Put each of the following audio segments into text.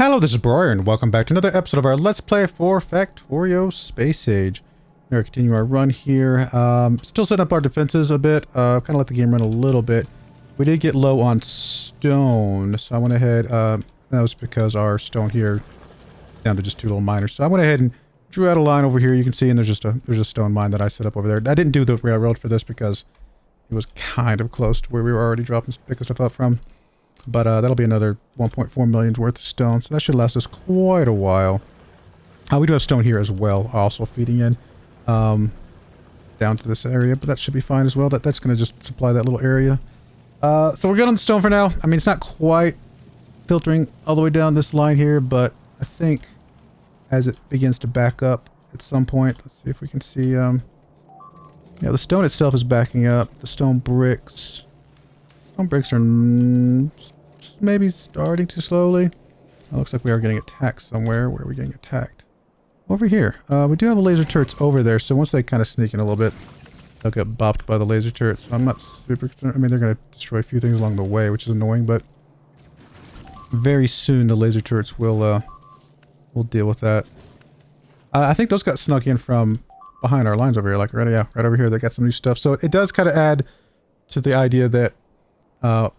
Hello, this is Broyar, and welcome back to another episode of our Let's Play for Factorio Space Age. We're going to continue our run here. Still setting up our defenses a bit. Kind of let the game run a little bit. We did get low on stone, so I went ahead. That was because our stone here is down to just two little miners. So I went ahead and drew out a line over here. You can see, and there's a stone mine that I set up over there. I didn't do the railroad for this because it was kind of close to where we were already picking stuff up from. But that'll be another 1.4 million's worth of stone, so that should last us quite a while. We do have stone here as well, also feeding in down to this area, but that should be fine as well. That's going to just supply that little area. So we're good on the stone for now. I mean, it's not quite filtering all the way down this line here, but I think as it begins to back up at some point, let's see if we can see. Yeah, the stone itself is backing up. The stone bricks are maybe starting to slowly. It looks like we are getting attacked somewhere. Where are we getting attacked? Over here. We do have laser turrets over there, so once they kind of sneak in a little bit, they'll get bopped by the laser turrets. So I'm not super concerned. I mean, they're going to destroy a few things along the way, which is annoying, but very soon the laser turrets will deal with that. I think those got snuck in from behind our lines over here, like right over here. They got some new stuff. So it does kind of add to the idea that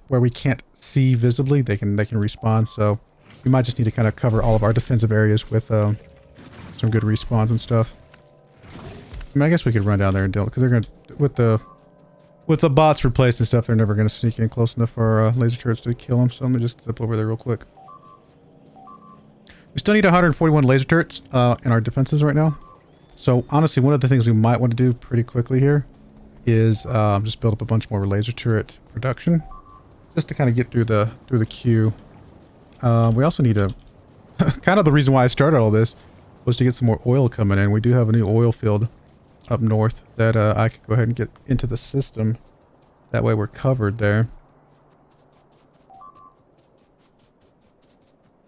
where we can't see visibly, they can respawn. So we might just need to kind of cover all of our defensive areas with some good respawns and stuff. I mean, I guess we could run down there and deal, because they're gonna with the bots replaced and stuff. They're never gonna sneak in close enough for our laser turrets to kill them. So let me just zip over there real quick. We still need 141 laser turrets in our defenses right now. So honestly, one of the things we might want to do pretty quickly here is just build up a bunch more laser turret production, just to kind of get through the queue. We also need to kind of the reason why I started all this was to get some more oil coming in. We do have a new oil field up north that I could go ahead and get into the system. That way we're covered there.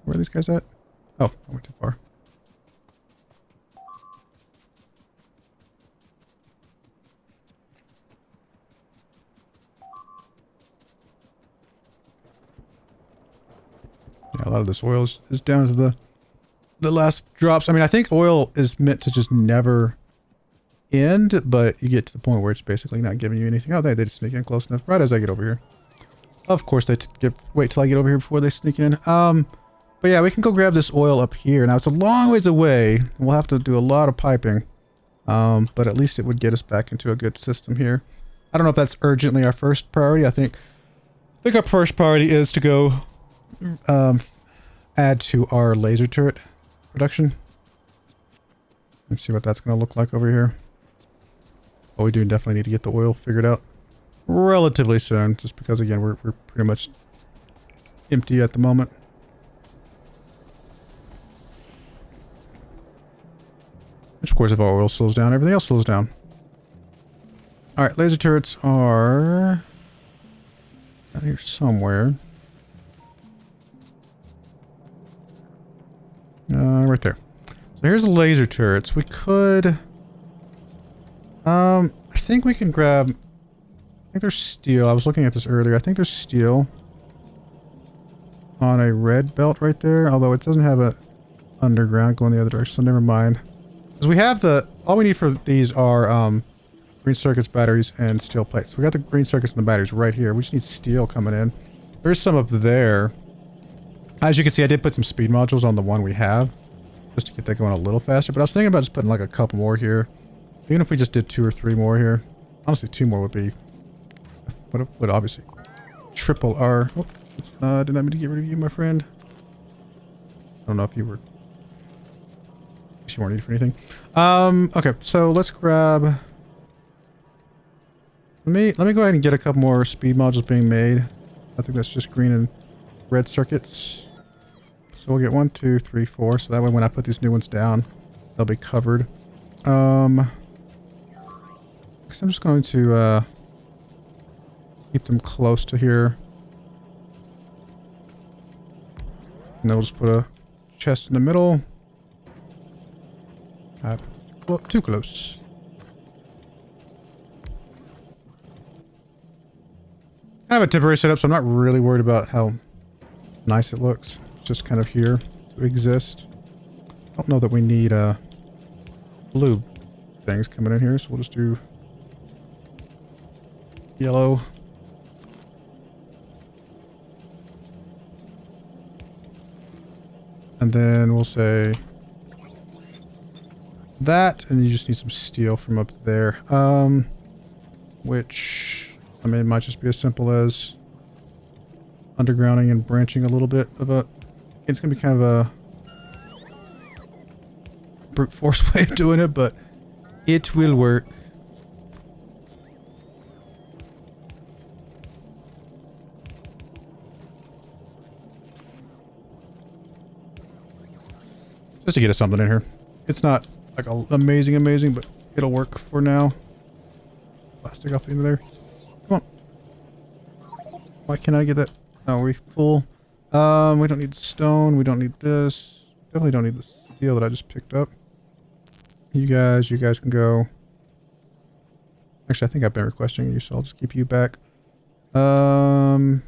Where are these guys at? Oh, I went too far. Yeah, a lot of this oil is down to the last drops. I mean, I think oil is meant to just never end, but you get to the point where it's basically not giving you anything. Oh, they just sneak in close enough right as I get over here. Of course, they wait till I get over here before they sneak in. But yeah, we can go grab this oil up here. Now, it's a long ways away. We'll have to do a lot of piping, but at least it would get us back into a good system here. I don't know if that's urgently our first priority. I think our first priority is to go add to our laser turret production. Let's see what that's going to look like over here. But we do definitely need to get the oil figured out relatively soon, just because again we're pretty much empty at the moment. Which of course, if our oil slows down, everything else slows down. All right, laser turrets are out here somewhere. Right there. So here's the laser turrets. We could... I think we can grab... I think there's steel. I was looking at this earlier. I think there's steel on a red belt right there. Although it doesn't have a underground going the other direction, so never mind. Because we have the... All we need for these are green circuits, batteries, and steel plates. So we got the green circuits and the batteries right here. We just need steel coming in. There's some up there. As you can see, I did put some speed modules on the one we have, just to get that going a little faster. But I was thinking about just putting like a couple more here. Even if we just did 2 or 3 more here. Honestly, 2 more would be... would obviously triple our... Oh, did not mean to get rid of you, my friend. I don't know if you were... You weren't needed for anything. Okay, so let's grab... Let me go ahead and get a couple more speed modules being made. I think that's just green and red circuits. So we'll get 1, 2, 3, 4. So that way when I put these new ones down, they'll be covered. I'm just going to keep them close to here. And then we'll just put a chest in the middle. I put this too close. I have a temporary setup, so I'm not really worried about how nice it looks. It's just kind of here. to exist. I don't know that we need blue things coming in here, so we'll just do yellow. And then we'll say that, and you just need some steel from up there. Which, I mean, it might just be as simple as undergrounding and branching a little bit of a... It's going to be kind of a brute force way of doing it, but it will work. Just to get us something in here. It's not like amazing, but it'll work for now. Plastic off the end of there. Come on. Why can't I get that? No, are we full? We don't need the stone. We don't need this. Definitely don't need the steel that I just picked up. You guys can go. Actually, I think I've been requesting you, so I'll just keep you back. Okay.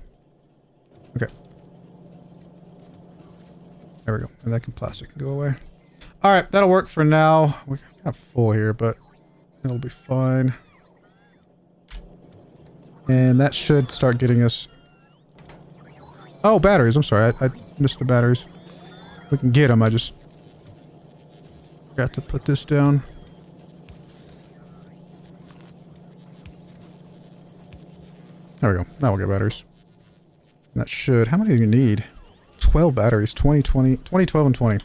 There we go. And that plastic can go away. Alright, that'll work for now. We're kind of full here, but it'll be fine. And that should start getting us... Oh, batteries. I'm sorry. I missed the batteries. We can get them. I just forgot to put this down. There we go. Now we'll get batteries. And that should... How many do you need? 12 batteries. 20, 12, and 20.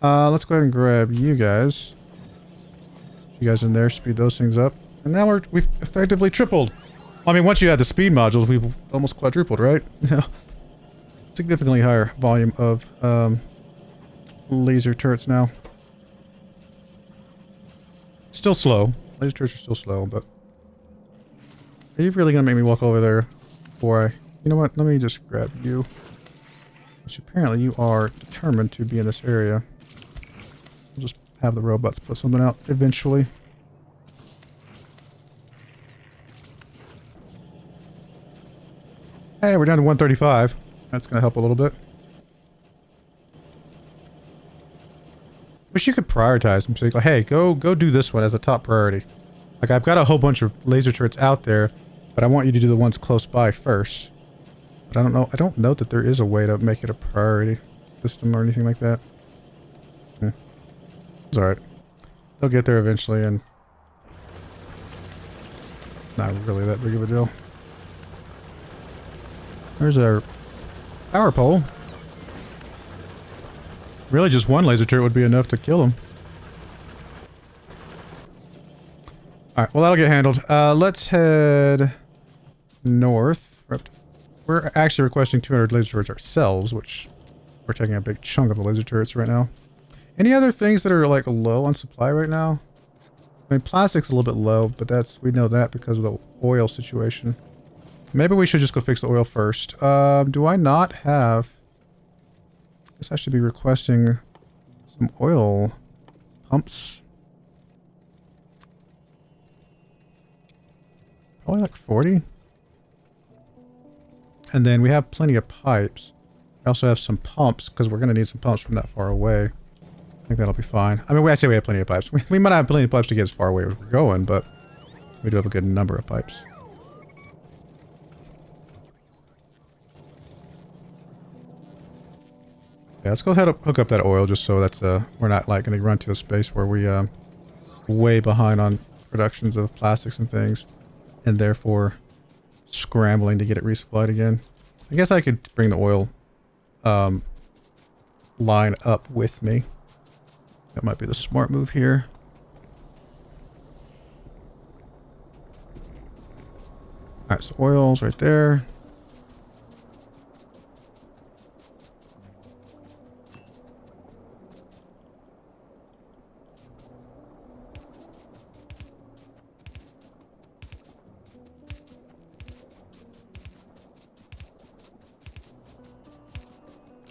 Let's go ahead and grab you guys. You guys in there. Speed those things up. And now we've effectively tripled. I mean, once you add the speed modules, we've almost quadrupled, right? Yeah. Significantly higher volume of laser turrets now. Still slow. Laser turrets are still slow, but... Are you really going to make me walk over there before I... You know what? Let me just grab you. Which apparently you are determined to be in this area. We'll just have the robots put something out eventually. Hey, we're down to 135. That's going to help a little bit. Wish you could prioritize them. So like, hey, go do this one as a top priority. Like, I've got a whole bunch of laser turrets out there, but I want you to do the ones close by first. But I don't know. I don't know that there is a way to make it a priority system or anything like that. It's alright. They'll get there eventually, and... Not really that big of a deal. There's our power pole. Really, just one laser turret would be enough to kill him. Alright, well, that'll get handled. Let's head north. We're actually requesting 200 laser turrets ourselves, which we're taking a big chunk of the laser turrets right now. Any other things that are like low on supply right now? I mean, plastic's a little bit low, but we know that because of the oil situation. Maybe we should just go fix the oil first. Do I not have... I guess I should be requesting some oil pumps. Probably like 40. And then we have plenty of pipes. We also have some pumps, because we're going to need some pumps from that far away. I think that'll be fine. I mean, I say we have plenty of pipes. We might not have plenty of pipes to get as far away as we're going, but we do have a good number of pipes. Yeah, let's go ahead and hook up that oil just so that's we're not like going to run to a space where we way behind on productions of plastics and things, and therefore scrambling to get it resupplied again. I guess I could bring the oil line up with me. That might be the smart move here. Alright, so oil's right there.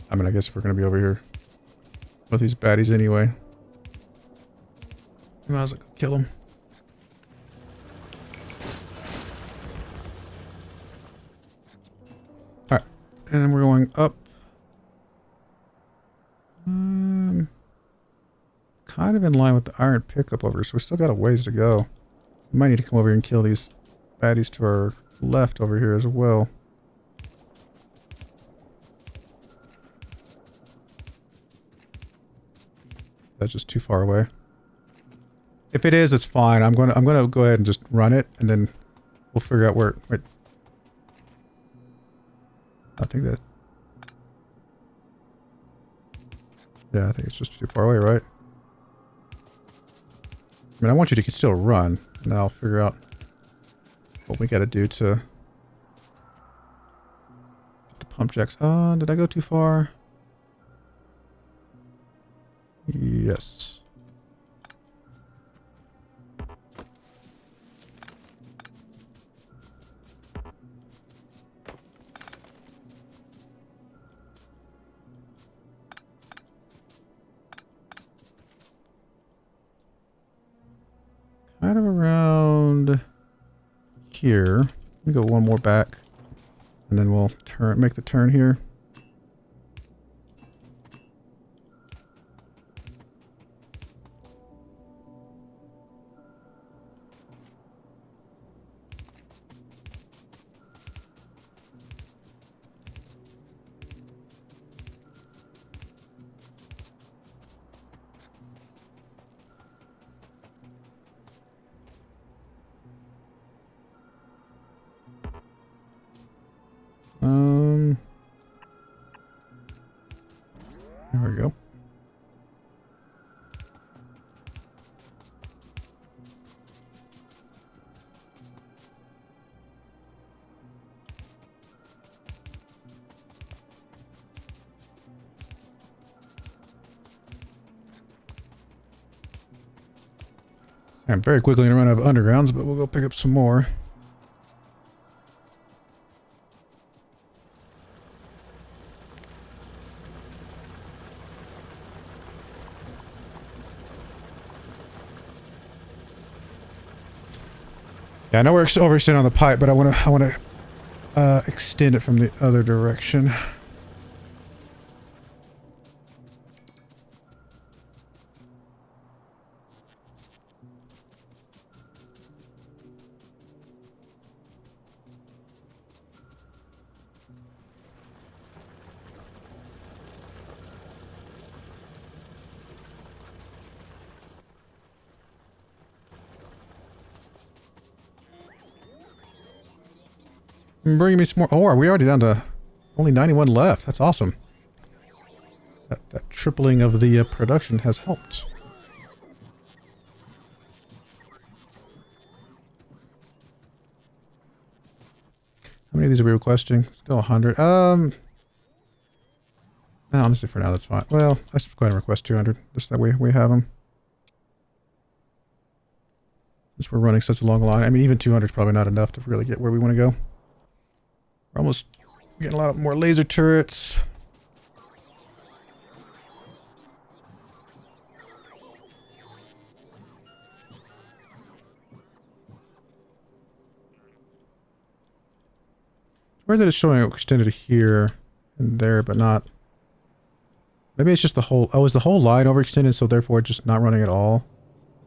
I mean, I guess if we're going to be over here with these baddies anyway, we might as well kill them. Alright, and then we're going up kind of in line with the iron pickup over here, so we still got a ways to go. We might need to come over here and kill these baddies to our left over here as well. That's just too far away. If it is, it's fine. I'm gonna go ahead and just run it, and then we'll figure out where. Wait. I think that. Yeah, I think it's just too far away, right? I mean, I want you to still run, and then I'll figure out what we got to do to get the pump jacks. Oh, did I go too far? Yes. Kind of around here. Let me go one more back, and then we'll make the turn here. There we go. I'm very quickly going to run out of undergrounds, but we'll go pick up some more. Yeah, I know we're overextending on the pipe, but I want to extend it from the other direction. Bringing me some more ore. We're already down to only 91 left. That's awesome. That tripling of the production has helped. How many of these are we requesting? Still 100. No, honestly, for now, that's fine. Well, let's go ahead and request 200. Just that way we have them. Since we're running such a long line. I mean, even 200 is probably not enough to really get where we want to go. We're almost getting a lot more laser turrets. Where is it showing it extended here and there, but not? Maybe it's just the whole... Oh, is the whole line overextended, so therefore just not running at all?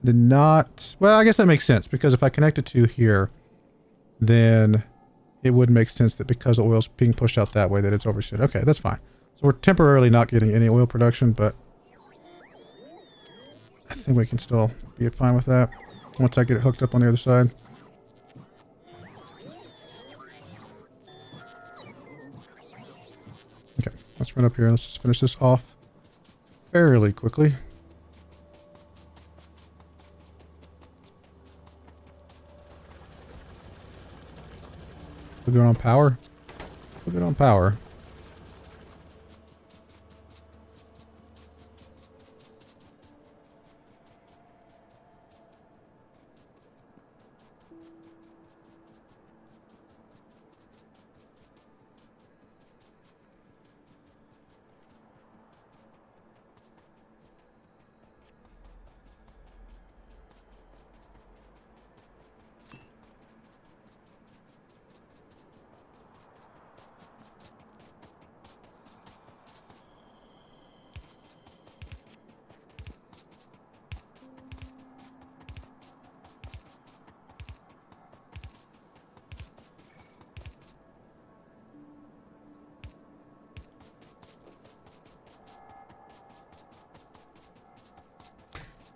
Did not... Well, I guess that makes sense, because if I connect it to here, then it would make sense that because the oil's being pushed out that way that it's overextended. Okay, that's fine. So we're temporarily not getting any oil production, but I think we can still be fine with that once I get it hooked up on the other side. Okay, let's run up here. Let's just finish this off fairly quickly. We're going on power. We're good on power.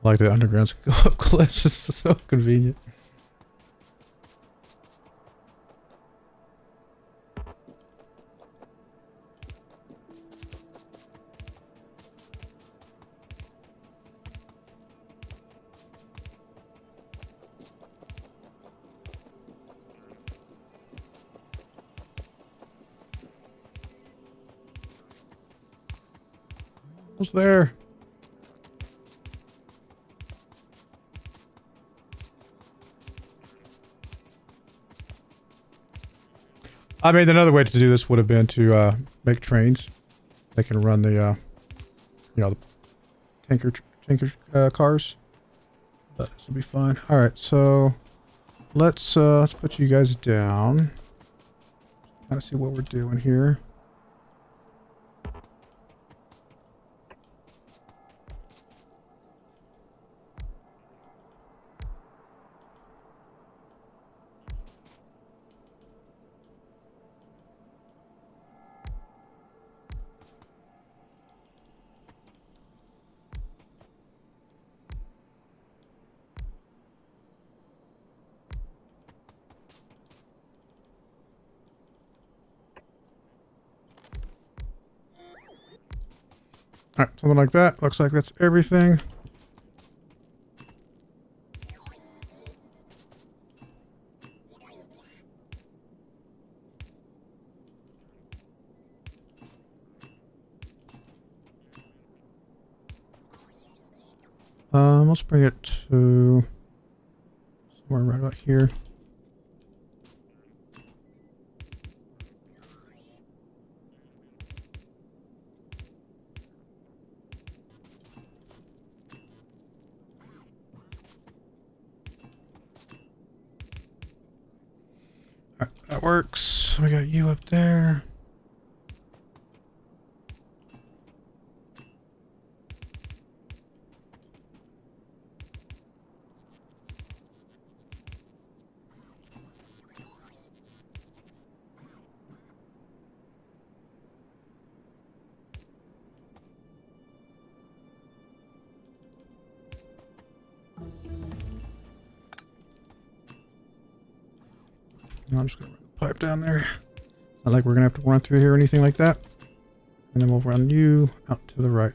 Like the undergrounds can go up cliffs. This is so convenient. What's there? I mean, another way to do this would have been to make trains. They can run the, you know, the tanker cars. But this will be fun. All right, so let's put you guys down. Kind of see what we're doing here. All right, something like that. Looks like that's everything. Let's bring it to somewhere right about here. All right, that works. We got you up there. I'm just going to run the pipe down there. It's not like we're going to have to run through here or anything like that. And then we'll run you out to the right.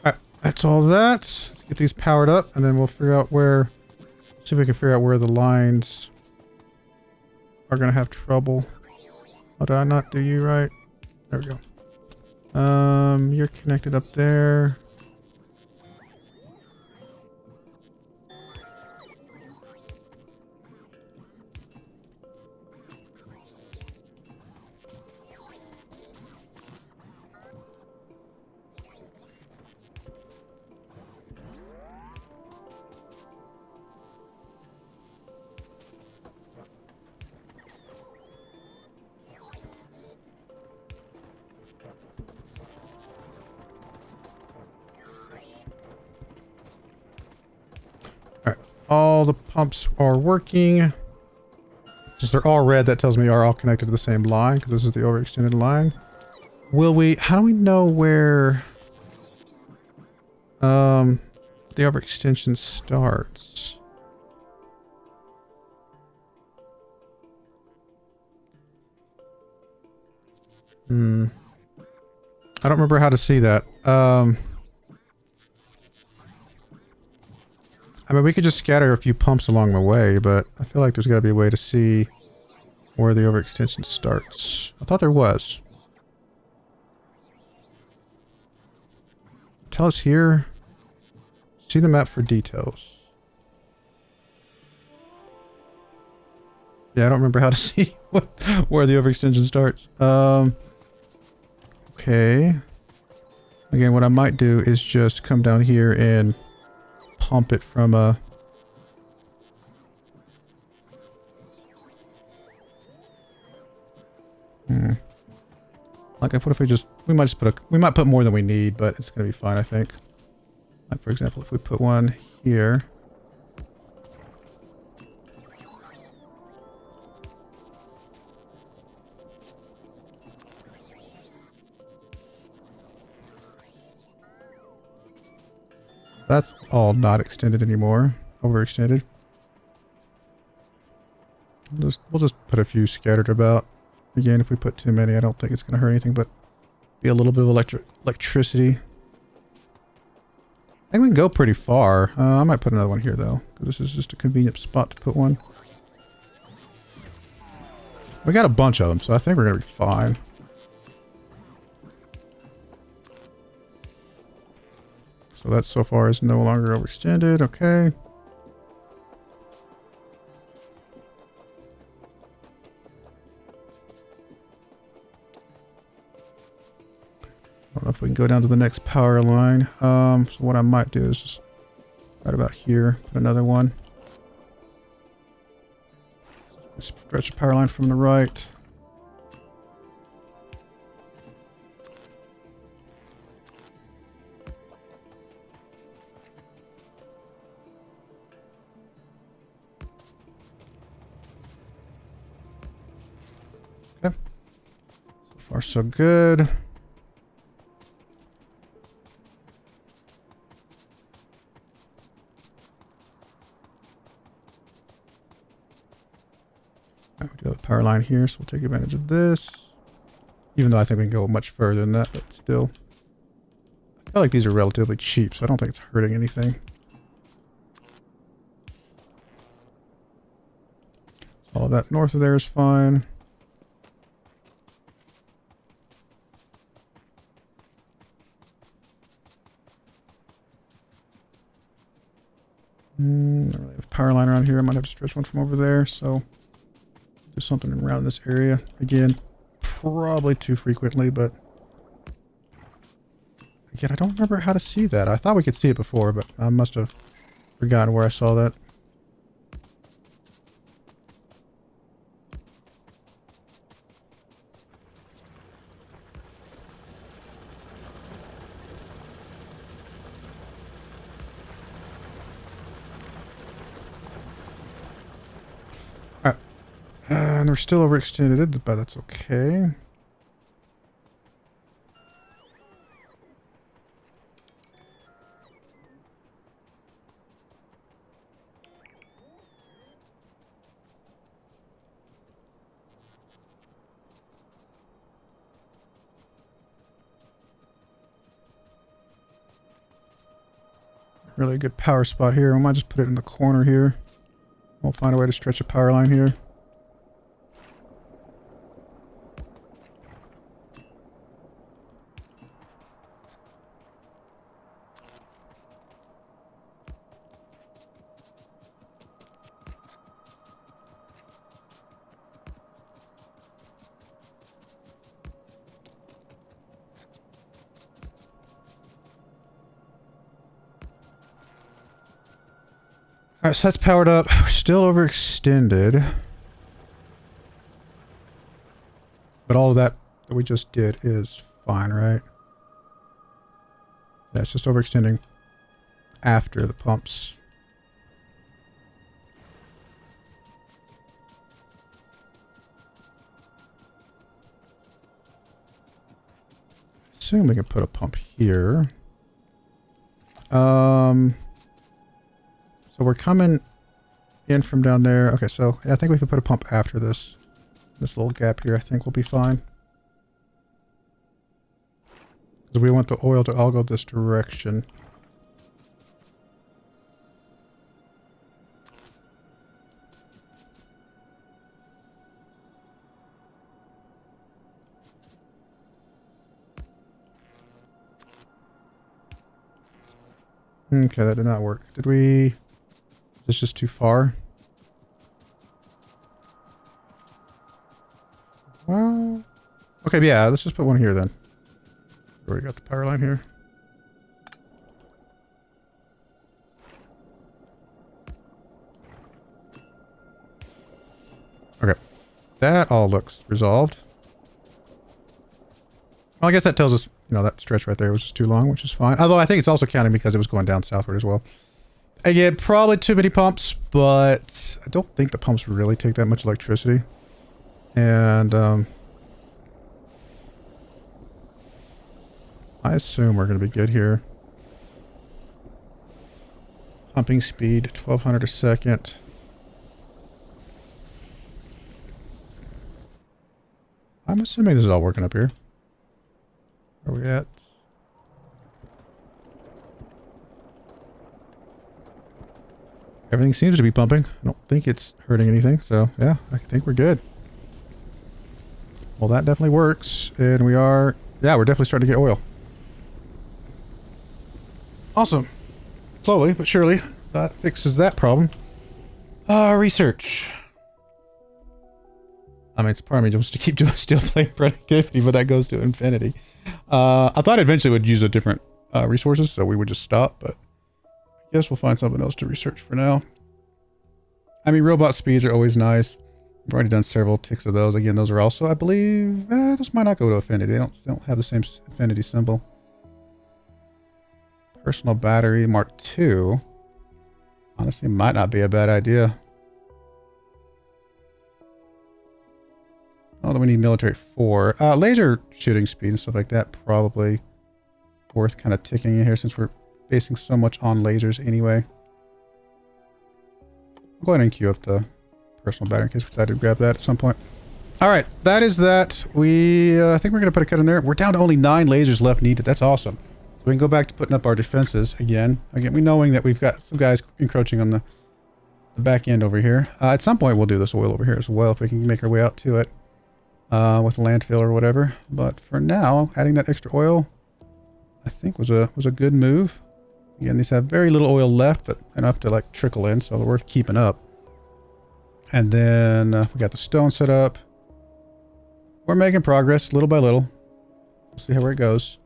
Alright, that's all that. Let's get these powered up and then we'll figure out where, see if we can figure out where the lines are going to have trouble. Oh, did I not do you right? There we go. You're connected up there. All the pumps are working. Since they're all red, that tells me are all connected to the same line because this is the overextended line. Will we, how do we know where the overextension starts? I don't remember how to see that. I mean, we could just scatter a few pumps along the way, but I feel like there's got to be a way to see where the overextension starts. I thought there was. Tell us here. See the map for details. Yeah, I don't remember how to see where the overextension starts. Okay. Again, what I might do is just come down here and pump it from a... Like, what if we just... We might just put a... We might put more than we need, but it's going to be fine, I think. Like, for example, if we put one here... That's all not extended anymore. Overextended. We'll just put a few scattered about. Again, if we put too many, I don't think it's going to hurt anything, but be a little bit of electricity. I think we can go pretty far. I might put another one here, though, because this is just a convenient spot to put one. We got a bunch of them, so I think we're going to be fine. So that so far is no longer overextended. Okay. I don't know if we can go down to the next power line. So what I might do is just right about here, put another one. Stretch the power line from the right. Okay. So far so good. We do have a power line here, so we'll take advantage of this. Even though I think we can go much further than that, but still. I feel like these are relatively cheap, so I don't think it's hurting anything. All of that north of there is fine. I don't really have a power line around here. I might have to stretch one from over there, so do something around this area. Again, probably too frequently, but again, I don't remember how to see that. I thought we could see it before, but I must have forgotten where I saw that. Alright. And we're still overextended, but that's okay. Really good power spot here. We might just put it in the corner here. We'll find a way to stretch a power line here. Alright, so that's powered up. We're still overextended. But all of that we just did is fine, right? Yeah, it's just overextending after the pumps. Assume we can put a pump here. So we're coming in from down there. Okay, so I think we can put a pump after this. This little gap here, I think, will be fine. Because we want the oil to all go this direction. Okay, that did not work. Did we... Is this just too far? Well... Okay, yeah, let's just put one here then. Already got the power line here. Okay. That all looks resolved. Well, I guess that tells us, you know, that stretch right there was just too long, which is fine. Although I think it's also counting because it was going down southward as well. Again, probably too many pumps, but I don't think the pumps really take that much electricity. And, I assume we're going to be good here. Pumping speed, 1200 a second. I'm assuming this is all working up here. Where are we at? Everything seems to be pumping. I don't think it's hurting anything. So yeah, I think we're good. Well, that definitely works. And we are, yeah, we're definitely starting to get oil. Awesome. Slowly but surely, that fixes that problem. Research. I mean, it's part of me just to keep doing steel plate productivity, but that goes to infinity. I thought eventually we'd use a different resources, so we would just stop, but I guess we'll find something else to research for now. I mean, robot speeds are always nice. We've already done several ticks of those. Again, those are also, I believe, those might not go to affinity. They don't have the same affinity symbol. Personal battery Mark II. Honestly, might not be a bad idea. Although we need military 4. Laser shooting speed and stuff like that probably worth kind of ticking in here since we're basing so much on lasers anyway. I'll go ahead and queue up the personal battery in case we decide to grab that at some point. Alright, that is that. We, I think we're going to put a cut in there. We're down to only 9 lasers left needed. That's awesome. So we can go back to putting up our defenses again. Again, we knowing that we've got some guys encroaching on the back end over here. At some point we'll do this oil over here as well if we can make our way out to it. With landfill or whatever. But for now, adding that extra oil, I think was a good move. Again, these have very little oil left, but enough to like trickle in, so they're worth keeping up. And then we got the stone set up. We're making progress little by little. We'll see where it goes.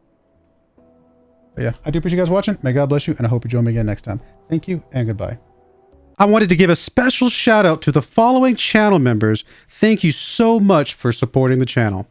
But yeah, I do appreciate you guys watching. May God bless you, and I hope you join me again next time. Thank you, and goodbye. I wanted to give a special shout out to the following channel members. Thank you so much for supporting the channel.